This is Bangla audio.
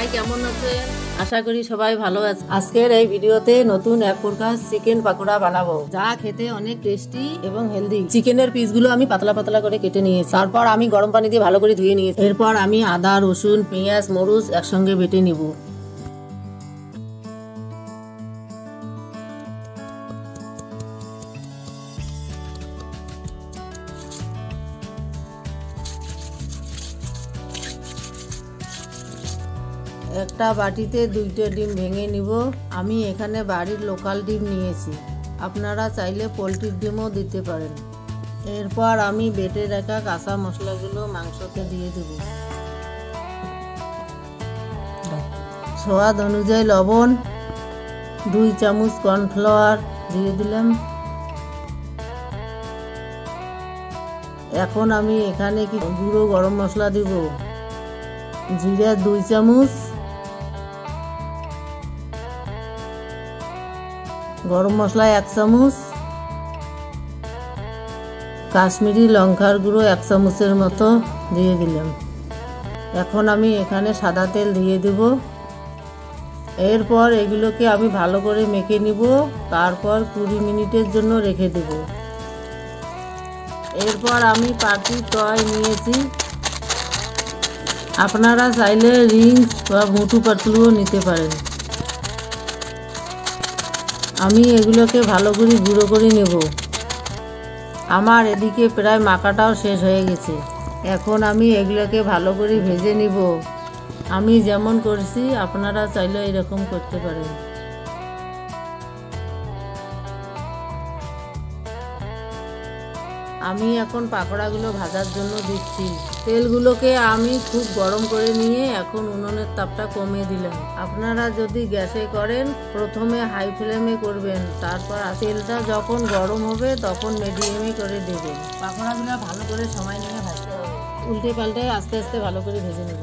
সবাই কেমন আছেন? আশা করি সবাই ভালো আছে। আজকের এই ভিডিওতে নতুন এক প্রকার চিকেন পাকোড়া বানাবো, যা খেতে অনেক টেস্টি এবং হেলদি। চিকেনের পিসগুলো আমি পাতলা পাতলা করে কেটে নিয়েছি। তারপর আমি গরম পানি দিয়ে ভালো করে ধুয়ে নিয়েছি। এরপর আমি আদা, রসুন, পেঁয়াজ, মরিচ একসঙ্গে বেটে নিব। একটা বাটিতে 2টা ডিম ভেঙে নিব। আমি এখানে বাড়ির লোকাল ডিম নিয়েছি, আপনারা চাইলে পোলট্রির ডিমও দিতে পারেন। এরপর আমি বেটে রাখা কাঁচা মশলাগুলো মাংসতে দিয়ে দেব। স্বাদ অনুযায়ী লবণ, 2 চামচ কর্নফ্লাওয়ার দিয়ে দিলাম। এখন আমি এখানে গুঁড়ো গরম মশলা দিব, জিরা 2 চামচ, গরম মশলা 1 চামচ, কাশ্মীরি লঙ্কার গুঁড়ো 1 চামচের মতো দিয়ে দিলাম। এখন আমি এখানে সাদা তেল দিয়ে দেব। এরপর এগুলোকে আমি ভালো করে মেখে নিব। তারপর 20 মিনিটের জন্য রেখে দেব। এরপর আমি পাটি টয় নিয়েছি, আপনারা চাইলে রিংস বা মুটু পাতলুও নিতে পারেন। আমি এগুলোকে ভালো করে গুঁড়ো করে নেব। আমার এদিকে প্রায় মাখাটাও শেষ হয়ে গেছে। এখন আমি এগুলোকে ভালো করে ভেজে নিব। আমি যেমন করছি আপনারা চাইলে এরকম করতে পারেন। আমি এখন পাকোড়াগুলো ভাজার জন্য দিচ্ছি। তেলগুলোকে আমি খুব গরম করে নিয়ে এখন উনুনের তাপটা কমিয়ে দিলাম। আপনারা যদি গ্যাসে করেন প্রথমে হাই ফ্লেমে করবেন, তারপর তেলটা যখন গরম হবে তখন মিডিয়ামে করে দেবেন। পাকোড়াগুলো ভালো করে সময় নিয়ে ভাজতে হবে, উল্টে পাল্টে আস্তে আস্তে ভালো করে ভেজে নেব।